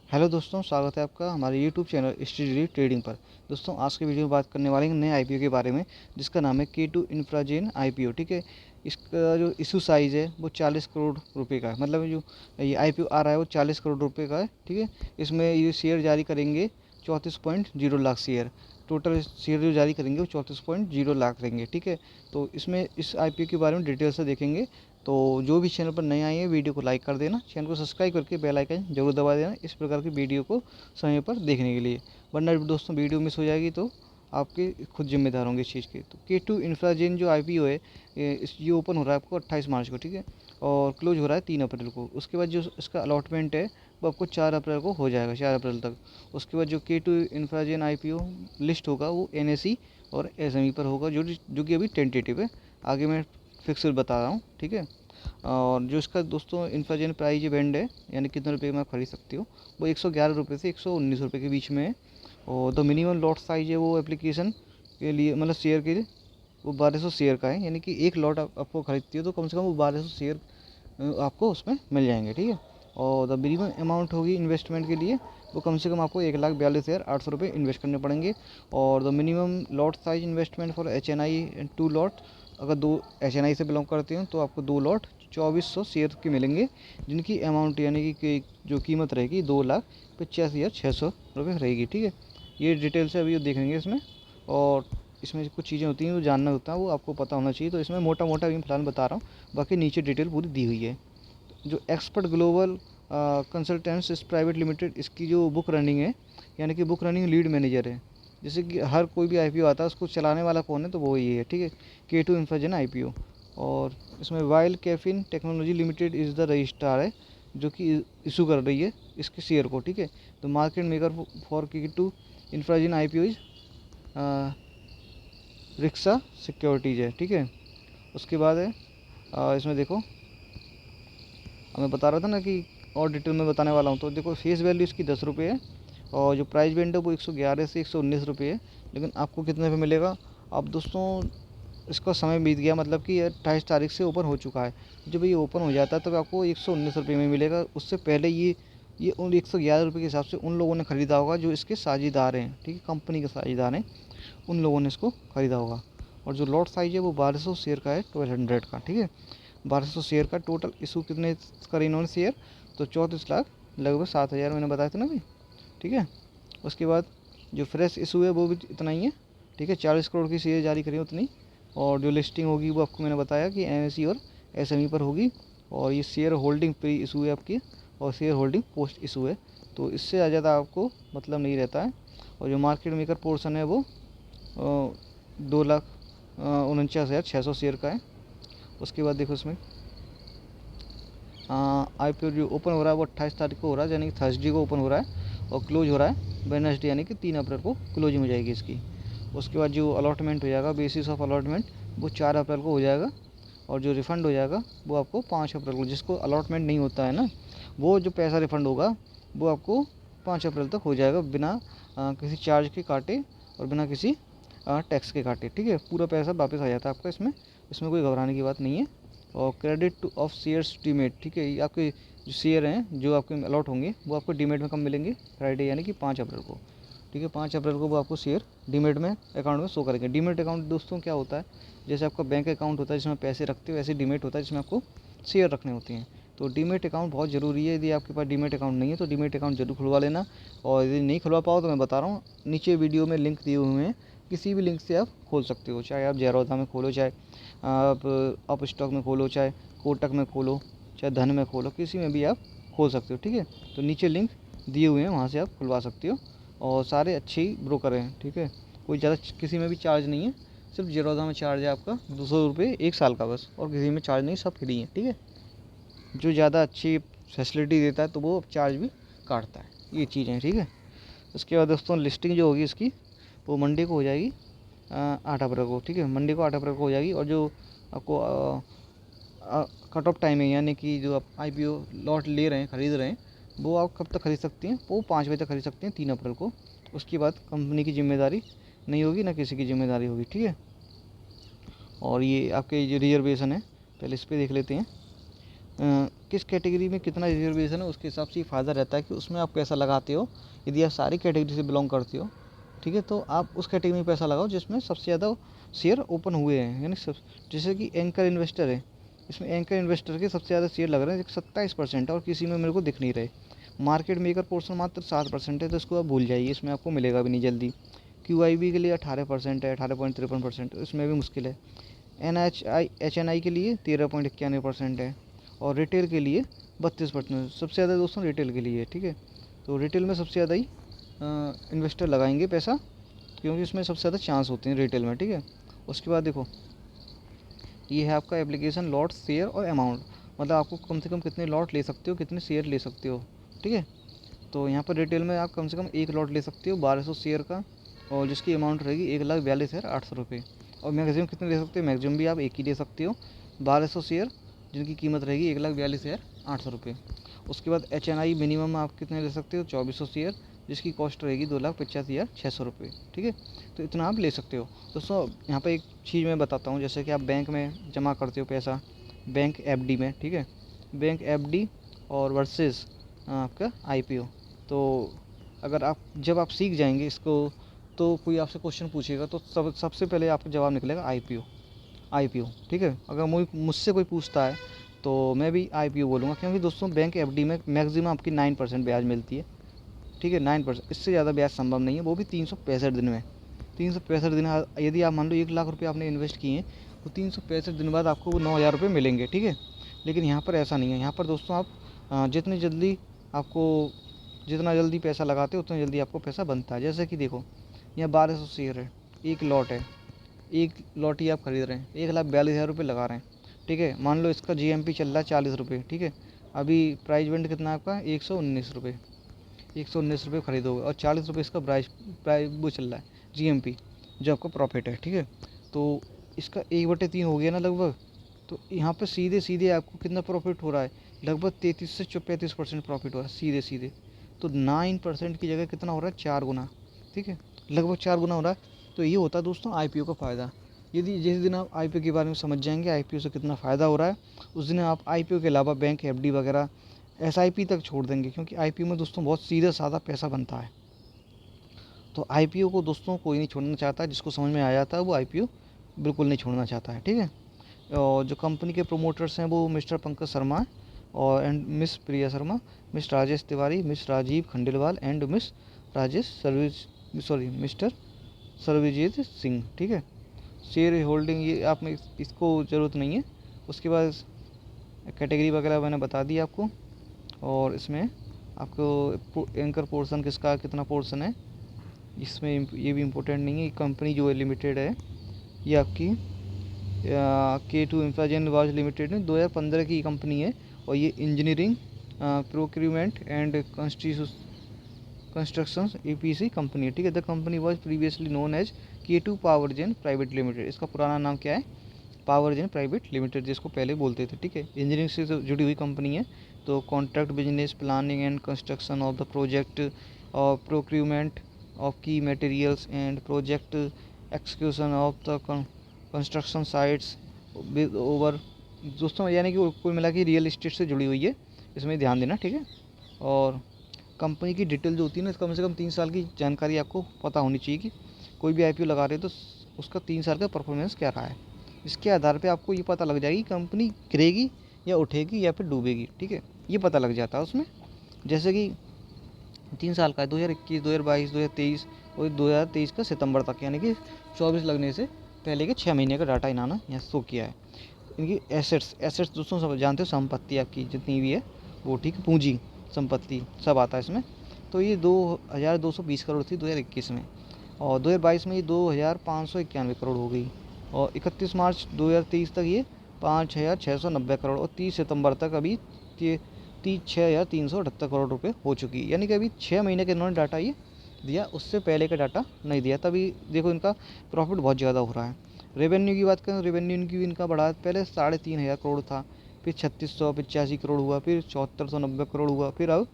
Hello दोस्तों, स्वागत है आपका हमारे यूट्यूब चैनल स्ट्रेटजी ट्रेडिंग पर। दोस्तों, आज की वीडियो में बात करने वाले हैं नए आईपीओ के बारे में, जिसका नाम है K2 इंफ्राजेन आईपीओ। ठीक है, इसका जो इशू साइज़ है वो 40 करोड़ रुपए का है। मतलब जो ये आईपीओ आ रहा है वो 40 करोड़ रुपए का है। ठीक है, इसमें ये शेयर जारी करेंगे 34.0 लाख शेयर। टोटल शेयर जो जारी करेंगे वो 34.0 लाख रहेंगे। ठीक है, तो इसमें इस आईपीओ के बारे में डिटेल से देखेंगे। तो जो भी चैनल पर नए आए हैं वीडियो को लाइक कर देना, चैनल को सब्सक्राइब करके बेल आइकन जरूर दबा देना इस प्रकार की वीडियो को समय पर देखने के लिए। वरना दोस्तों वीडियो मिस हो जाएगी तो आपके खुद जिम्मेदार होंगे इस चीज़ के। तो K2 इंफ्राजेन जो आईपीओ है ये ओपन हो रहा है आपको 28 मार्च को। ठीक है, और क्लोज हो रहा है 3 अप्रैल को। उसके बाद जो इसका अलॉटमेंट है वो आपको 4 अप्रैल को हो जाएगा, 4 अप्रैल तक। उसके बाद जो K2 इंफ्राजेन आईपीओ लिस्ट होगा वो NSE और SME पर होगा, जो कि अभी टेंटेटिव है। आगे मैं फिक्स बता रहा हूँ। ठीक है, और जो इसका दोस्तों इंफ्राजेन प्राइस बैंड है, यानी कितने रुपए में आप खरीद सकते हो, वो 111 रुपये से 119 रुपये के बीच में है। और द मिनिमम लॉट साइज है वो एप्लीकेशन के लिए, मतलब शेयर के लिए, वो 1200 शेयर का है। यानी कि एक लॉट आपको खरीदती हो तो कम से कम वो 1200 शेयर आपको उसमें मिल जाएंगे। ठीक है, और द मिनिमम अमाउंट होगी इन्वेस्टमेंट के लिए, वो कम से कम आपको 1,42,800 रुपये इन्वेस्ट करने पड़ेंगे। और the minimum lot size investment for HNI 2 lot, अगर 2 HNI से बिलोंग करते हो तो आपको 2 लॉट 2400 शेयर के मिलेंगे, जिनकी अमाउंट यानी कि जो कीमत रहेगी 2,85,600 रुपये रहेगी। ठीक है, ये डिटेल से अभी देखेंगे इसमें। और इसमें कुछ चीज़ें होती हैं जो जानना होता है वो आपको पता होना चाहिए, तो इसमें मोटा मोटा अभी फिलहाल बता रहा हूँ, बाकी नीचे डिटेल पूरी दी हुई है। जो एक्सपर्ट ग्लोबल कंसल्टेंट्स इस प्राइवेट लिमिटेड, इसकी जो बुक रनिंग है, यानी कि बुक रनिंग लीड मैनेजर है। जैसे कि हर कोई भी आईपीओ आता है उसको चलाने वाला कौन है, तो वो ही है। ठीक है, K2 इंफ्राजेन आईपीओ। और इसमें wild caffeine technology limited is the registrar है, जो कि इशू कर रही है इसके शेयर को। ठीक है, तो market maker for K2 Infragen IPO is रिक्शा सिक्योरिटीज़ है। ठीक है, उसके बाद है इसमें देखो, मैं बता रहा था ना कि और डिटेल में बताने वाला हूँ। तो देखो, फेस वैल्यू इसकी 10 रुपये है, और जो प्राइस बैंड है वो 111 से 119 रुपये है। लेकिन आपको कितने पे मिलेगा? अब दोस्तों, इसका समय बीत गया, मतलब कि 28 तारीख से ओपन हो चुका है। जब ये ओपन हो जाता है तब आपको 119 रुपये में मिलेगा। उससे पहले ये उन 111 रुपये के हिसाब से उन लोगों ने ख़रीदा होगा जो इसके साझेदार हैं। ठीक है, कंपनी के साझेदार हैं, उन लोगों ने इसको ख़रीदा होगा। और जो लॉट साइज़ है वो 1200 शेयर का है, 1200 का। ठीक है, 1200 शेयर का टोटल इशू कितने करे इन्होंने शेयर, तो 34 लाख लगभग 7,000 मैंने बताया था ना भाई। ठीक है, उसके बाद जो फ्रेश इशू है वो भी इतना ही है। ठीक है, 40 करोड़ की शेयर जारी करी उतनी। और जो लिस्टिंग होगी वो आपको मैंने बताया कि NSE और SME पर होगी। और ये शेयर होल्डिंग प्री इशू है आपकी, और शेयर होल्डिंग पोस्ट इशू है, तो इससे ज़्यादा आपको मतलब नहीं रहता है। और जो मार्केट मेकर पोर्सन है वो 2,49,600 शेयर का है। उसके बाद देखो, इसमें आईपीओ जो ओपन हो रहा है वो 28 तारीख को हो रहा है, यानी कि थर्सडे को ओपन हो रहा है, और क्लोज हो रहा है वेडनेसडे, यानी कि 3 अप्रैल को क्लोजिंग हो जाएगी इसकी। उसके बाद जो अलॉटमेंट हो जाएगा, बेसिस ऑफ अलॉटमेंट, वो 4 अप्रैल को हो जाएगा। और जो रिफ़ंड हो जाएगा वो आपको 5 अप्रैल को, जिसको अलॉटमेंट नहीं होता है ना, वो जो पैसा रिफ़ंड होगा वो आपको 5 अप्रैल तक हो जाएगा, बिना किसी चार्ज के काटे और बिना किसी टैक्स के काटे। ठीक है, पूरा पैसा वापस आ जाता है आपका। इसमें इसमें कोई घबराने की बात नहीं है। और credit two of shares demat, ठीक है, ये आपके जो शेयर हैं जो आपके अलॉट होंगे वो आपको डीमेट में कब मिलेंगे? फ्राइडे, यानी कि 5 अप्रैल को। ठीक है, 5 अप्रैल को वो आपको शेयर डीमेट में अकाउंट में शो करेंगे। डीमेट अकाउंट दोस्तों क्या होता है? जैसे आपका बैंक अकाउंट होता है जिसमें पैसे रखते हो, ऐसे डीमेट होता है जिसमें आपको शेयर रखने होते हैं। तो डीमेट अकाउंट बहुत ज़रूरी है। यदि आपके पास डीमेट अकाउंट नहीं है तो डीमेट अकाउंट जरूर खुलवा लेना। और यदि नहीं खुलवा पाओ तो मैं बता रहा हूँ, नीचे वीडियो में लिंक दिए हुए हैं, किसी भी लिंक से आप खोल सकते हो। चाहे आप ज़ेरोधा में खोलो, चाहे आप अप स्टॉक में खोलो, चाहे कोटक में खोलो, चाहे धन में खोलो, किसी में भी आप खोल सकते हो। ठीक है, तो नीचे लिंक दिए हुए हैं, वहाँ से आप खुलवा सकते हो। और सारे अच्छे ही ब्रोकर हैं। ठीक है, कोई ज़्यादा किसी में भी चार्ज नहीं है, सिर्फ ज़ेरोधा में चार्ज है आपका 200 रुपये 1 साल का बस, और किसी में चार्ज नहीं, सब फ्री है। ठीक है, जो ज़्यादा अच्छी फैसिलिटी देता है तो वो चार्ज भी काटता है, ये चीज़ें। ठीक है, उसके बाद दोस्तों लिस्टिंग जो होगी इसकी वो मंडे को हो जाएगी 8 अप्रैल को। ठीक है, मंडे को 8 अप्रैल को हो जाएगी। और जो आपको कट ऑफ टाइम है, यानी कि जो आप आईपीओ लॉट ले रहे हैं, ख़रीद रहे हैं, वो आप कब तक खरीद सकती हैं? वो 5 बजे तक खरीद सकते हैं, 3 अप्रैल को। उसके बाद कंपनी की जिम्मेदारी नहीं होगी, ना किसी की जिम्मेदारी होगी। ठीक है, और ये आपके जो रिजर्वेशन है, पहले इस पर देख लेते हैं। किस कैटेगरी में कितना रिजर्वेशन है उसके हिसाब से फ़ायदा रहता है कि उसमें आप पैसा लगाते हो। यदि आप सारी कैटेगरी से बिलोंग करते हो, ठीक है, तो आप उस कैटेगरी में पैसा लगाओ जिसमें सबसे ज़्यादा शेयर ओपन हुए हैं, यानी सब, जैसे कि एंकर इन्वेस्टर है, इसमें एंकर इन्वेस्टर के सबसे ज़्यादा शेयर लग रहे हैं 27% और किसी में मेरे को दिख नहीं रहे। मार्केट मेकर पोर्शन मात्र 7% है, तो इसको आप भूल जाइए, इसमें आपको मिलेगा भी नहीं जल्दी। QIB के लिए 18% है, 18.53%, इसमें भी मुश्किल है। HNI के लिए 13.91% है और रिटेल के लिए 32%। सबसे ज़्यादा दोस्तों रिटेल के लिए है, ठीक है। तो रिटेल में सबसे ज़्यादा ही इन्वेस्टर लगाएंगे पैसा, क्योंकि इसमें सबसे ज़्यादा चांस होते हैं रिटेल में, ठीक है। उसके बाद देखो, ये है आपका एप्लीकेशन लॉट, शेयर और अमाउंट, मतलब आपको कम से कम कितने लॉट ले सकते हो, कितने शेयर ले सकते हो, ठीक है। तो यहाँ पर रिटेल में आप कम से कम एक लॉट ले सकते हो 1200 शेयर का, और जिसकी अमाउंट रहेगी 1,42,800 रुपये। और मैक्सिमम कितने ले सकते हो, मैक्सिमम भी आप एक ही ले सकते हो 1200 शेयर, जिनकी कीमत रहेगी 1,42,800 रुपये। उसके बाद HNI मिनिमम आप कितने ले सकते हो, 2400 शेयर, जिसकी कॉस्ट रहेगी 2,85,600 रुपये, ठीक है। तो इतना आप ले सकते हो। दोस्तों यहाँ पर एक चीज़ मैं बताता हूँ, जैसे कि आप बैंक में जमा करते हो पैसा, बैंक FD में, ठीक है, बैंक FD और वर्सेस आपका IPO। तो अगर आप जब आप सीख जाएंगे इसको, तो कोई आपसे क्वेश्चन पूछेगा तो सबसे पहले आपका जवाब निकलेगा IPO, ठीक है। अगर मुझसे कोई पूछता है तो मैं भी IPO बोलूँगा, क्योंकि दोस्तों बैंक FD में मैक्सिमम आपकी 9% ब्याज मिलती है, ठीक है, 9%, इससे ज़्यादा ब्याज संभव नहीं है, वो भी 365 दिन में। 365 दिन, यदि आप मान लो 1 लाख रुपये आपने इन्वेस्ट किए हैं, तो 365 दिन बाद आपको वो 9,000 रुपये मिलेंगे, ठीक है। लेकिन यहाँ पर ऐसा नहीं है, यहाँ पर दोस्तों आप जितना जल्दी पैसा लगाते हो उतना जल्दी आपको पैसा बनता है। जैसे कि देखो, यहाँ 1200 शेयर है, एक लॉट है, एक लॉट ही आप खरीद रहे हैं, 1,42,000 रुपये लगा रहे हैं, ठीक है। मान लो इसका GMP चल रहा है 40 रुपये, ठीक है। अभी प्राइस वेंड कितना है आपका, 119 रुपये, 119 रुपये खरीदोगे, और 40 रुपये इसका प्राइस वो चल रहा है GMP, जो आपका प्रॉफिट है, ठीक है। तो इसका 1/3 हो गया ना लगभग। तो यहाँ पे सीधे सीधे आपको कितना प्रॉफिट हो रहा है, लगभग 33 से 35% प्रॉफिट हो रहा है सीधे सीधे। तो 9% की जगह कितना हो रहा है, 4 गुना, ठीक है, लगभग 4 गुना हो रहा है। तो ये होता है दोस्तों IPO का फ़ायदा। यदि जिस दिन आप IPO के बारे में समझ जाएंगे, IPO से कितना फ़ायदा हो रहा है, उस दिन आप IPO के अलावा बैंक FD वगैरह SIP तक छोड़ देंगे, क्योंकि IPO में दोस्तों बहुत सीधा साधा पैसा बनता है। तो IPO को दोस्तों कोई नहीं छोड़ना चाहता, जिसको समझ में आ जाता है वो IPO बिल्कुल नहीं छोड़ना चाहता है, ठीक है। और जो कंपनी के प्रोमोटर्स हैं वो मिस्टर पंकज शर्मा और and miss Priya Sharma, miss Rajesh Tiwari, miss Rajeev Khandelwal and mister Sarvjeet Singh, ठीक है। शेयर होल्डिंग ये आप में इसको ज़रूरत नहीं है। उसके बाद कैटेगरी वगैरह मैंने बता दी आपको, और इसमें आपको एंकर पोर्शन किसका कितना पोर्शन है, इसमें ये भी इम्पोर्टेंट नहीं है। कंपनी जो है लिमिटेड है, ये आपकी K2 इंफ्राजेन वाज लिमिटेड में 2015 की कंपनी है, और ये engineering procurement and constructions EPC company है, ठीक है। The company was previously known as K2 power gen private limited. इसका पुराना नाम क्या है, पावर जेन प्राइवेट लिमिटेड, जिसको पहले बोलते थे, ठीक है। इंजीनियरिंग से जुड़ी हुई कंपनी है। तो contract business, planning and construction of the project और प्रोक्यूरमेंट ऑफ की materials and project execution of the construction sites with over, दोस्तों यानी कि कुल मिला के रियल इस्टेट से जुड़ी हुई है, इसमें ध्यान देना, ठीक है। और कंपनी की डिटेल जो होती है ना, कम से कम 3 साल की जानकारी आपको पता होनी चाहिए कि कोई भी IPO लगा रहे हो तो उसका 3 साल का परफॉर्मेंस क्या रहा है। इसके आधार पे आपको ये पता लग जाएगी कंपनी गिरेगी या उठेगी या फिर डूबेगी, ठीक है, ये पता लग जाता है उसमें। जैसे कि 3 साल का है, 2021, 2022, 2023 और 2023 का सितंबर तक, यानी कि 24 लगने से पहले के 6 महीने का डाटा इन्होंने यहाँ शो किया है। इनकी एसेट्स दोस्तों सब जानते हो, संपत्ति आपकी जितनी भी है वो, ठीक है, पूंजी संपत्ति सब आता है इसमें। तो ये 2,220 करोड़ थी 2021 में, और 2022 में ये 2,591 करोड़ हो गई, और 31 मार्च 2023 तक ये 5,690 करोड़, और 30 सितंबर तक अभी 6,378 करोड़ रुपए हो चुकी। यानी कि अभी 6 महीने के इन्होंने डाटा ये दिया, उससे पहले का डाटा नहीं दिया। तभी देखो इनका प्रॉफिट बहुत ज़्यादा हो रहा है। रेवेन्यू की बात करें, रेवेन्यू इनकी इनका बढ़ा, पहले 3,500 करोड़ था, फिर 3,685 करोड़ हुआ, फिर 7,490 करोड़ हुआ, फिर अब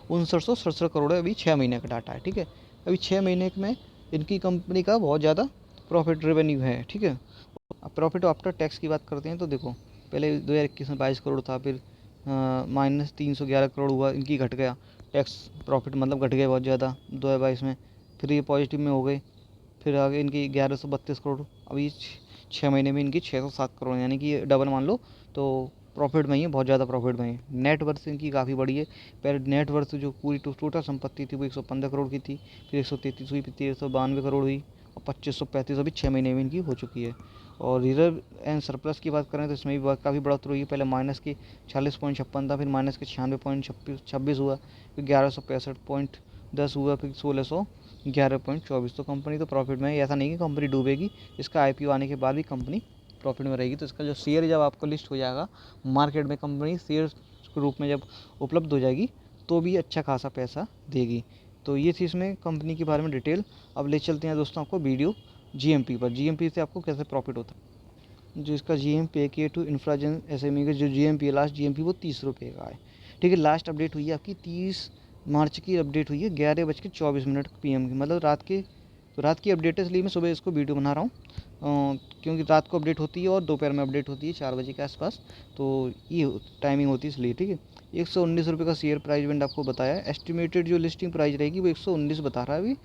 6,967 करोड़ है। अभी 6 महीने का डाटा है, ठीक है। अभी 6 महीने में इनकी कंपनी का बहुत ज़्यादा प्रॉफिट रेवेन्यू है, ठीक है। अब प्रॉफिट आफ्टर टैक्स की बात करते हैं, तो देखो पहले 2021 में 22 करोड़ था, फिर माइनस 311 करोड़ हुआ, इनकी घट गया। टैक्स प्रॉफिट मतलब घट गया बहुत ज़्यादा 2022 में, फिर ये पॉजिटिव में हो गई। फिर आगे इनकी 1132 करोड़, अभी 6 महीने में इनकी 607 करोड़, यानी कि डबल मान लो। तो प्रॉफिट में ही है, बहुत ज़्यादा प्रॉफिट में है। नेट वर्थ इनकी काफ़ी बड़ी है। पहले नेट वर्थ जो पूरी टोटल संपत्ति थी वो 115 करोड़ की थी, फिर 133 हुई, फिर 1392 करोड़ हुई, और 2535 अभी 6 महीने में इनकी हो चुकी है। और रिजर्व एंड सरप्लस की बात करें तो इसमें भी काफ़ी बढ़ोतरी हुई है। पहले माइनस की 40.56 था, फिर माइनस के 96.26 हुआ, फिर 1165.10 हुआ, फिर 1611.24। तो कंपनी तो प्रॉफिट में है, ऐसा नहीं कि कंपनी डूबेगी। इसका आईपीओ आने के बाद भी कंपनी प्रॉफिट में रहेगी। तो इसका जो शेयर जब आपको लिस्ट हो जाएगा मार्केट में, कंपनी शेयर के रूप में जब उपलब्ध हो जाएगी, तो भी अच्छा खासा पैसा देगी। तो ये थी इसमें कंपनी के बारे में डिटेल। अब ले चलते हैं दोस्तों आपको वीडियो जीएमपी पर। जीएमपी से आपको कैसे प्रॉफिट होता है। जो इसका जीएमपी है K2 इंफ्राजन एसएमई का जो जीएमपी है, लास्ट जीएमपी वो 30 रुपये का है। ठीक है, लास्ट अपडेट हुई है आपकी 30 मार्च की अपडेट हुई है 11:24 PM की, मतलब रात की अपडेट है, इसलिए मैं सुबह इसको वीडियो बना रहा हूँ। क्योंकि रात को अपडेट होती है और दोपहर में अपडेट होती है 4 बजे के आसपास, तो ये टाइमिंग होती है इसलिए। ठीक है, 119 रुपये का शेयर प्राइस बैंड आपको बताया है। एस्टिमेटेड जो लिस्टिंग प्राइस रहेगी वो 119 बता रहा है अभी,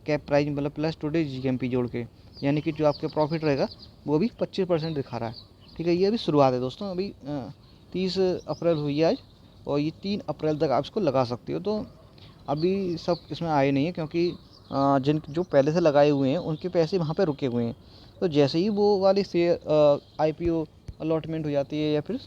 कैप प्राइस मतलब प्लस टुडे जीएमपी जोड़ के, यानी कि जो आपका प्रॉफिट रहेगा वो अभी 25% दिखा रहा है। ठीक है, ये अभी शुरुआत है दोस्तों, अभी 30 अप्रैल हुई है आज, और ये 3 अप्रैल तक आप इसको लगा सकते हो। तो अभी सब इसमें आए नहीं है, क्योंकि जिन जो पहले से लगाए हुए हैं उनके पैसे वहाँ पे रुके हुए हैं। तो जैसे ही वो वाली शेयर आईपीओ अलॉटमेंट हो जाती है या फिर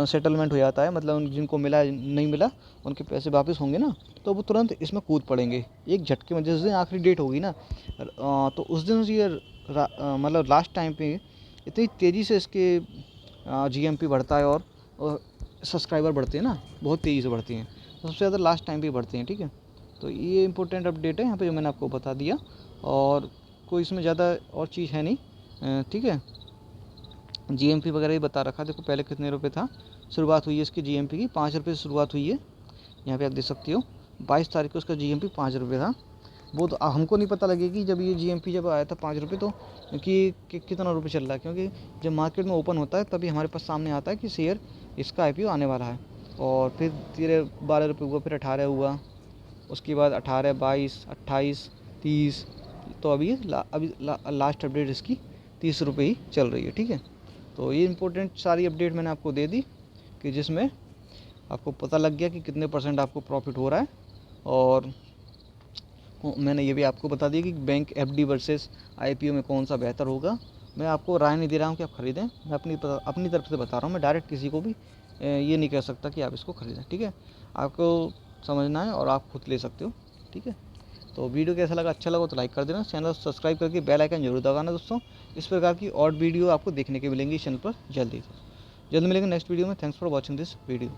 सेटलमेंट हो जाता है, मतलब जिनको मिला नहीं मिला उनके पैसे वापस होंगे ना, तो वो तुरंत इसमें कूद पड़ेंगे एक झटके में। जिस दिन आखिरी डेट होगी ना, तो उस दिन ये मतलब लास्ट टाइम पे इतनी तेज़ी से इसके जीएमपी बढ़ता है, और सब्सक्राइबर बढ़ते हैं ना, बहुत तेज़ी से बढ़ते हैं। तो सबसे ज़्यादा लास्ट टाइम पे बढ़ते हैं। ठीक है, तो ये इंपॉर्टेंट अपडेट है यहाँ पे जो मैंने आपको बता दिया, और कोई इसमें ज़्यादा और चीज़ है नहीं। ठीक है, जीएमपी वगैरह ही बता रखा। देखो पहले कितने रुपए था, शुरुआत हुई है इसकी जीएमपी की 5 रुपये से शुरुआत हुई है। यहाँ पे आप देख सकते हो 22 तारीख को उसका जीएमपी 5 रुपये था। वो तो हमको नहीं पता लगेगी जब ये जीएमपी जब आया था 5 रुपये, तो कि कितना रुपये चल रहा है, क्योंकि जब मार्केट में ओपन होता है तभी हमारे पास सामने आता है कि शेयर इसका आईपीओ आने वाला है। और फिर धीरे 12 रुपये हुआ, फिर 18 हुआ, उसके बाद 18, 22, 28, 30, तो अभी लास्ट अपडेट इसकी 30 रुपये ही चल रही है। ठीक है, तो ये इंपॉर्टेंट सारी अपडेट मैंने आपको दे दी, कि जिसमें आपको पता लग गया कि कितने % आपको प्रॉफिट हो रहा है। और मैंने ये भी आपको बता दिया कि बैंक एफडी वर्सेस आईपीओ में कौन सा बेहतर होगा। मैं आपको राय नहीं दे रहा हूँ कि आप ख़रीदें, मैं अपनी तरफ से बता रहा हूँ। मैं डायरेक्ट किसी को भी ये नहीं कह सकता कि आप इसको ख़रीदें। ठीक है, आपको समझना है और आप खुद ले सकते हो। ठीक है, तो वीडियो कैसा लगा, अच्छा लगा तो लाइक कर देना, चैनल सब्सक्राइब करके बेल आइकन जरूर दबाना दोस्तों। इस प्रकार की और वीडियो आपको देखने के मिलेंगी इस चैनल पर जल्द मिलेंगे नेक्स्ट वीडियो में। Thanks for watching this video.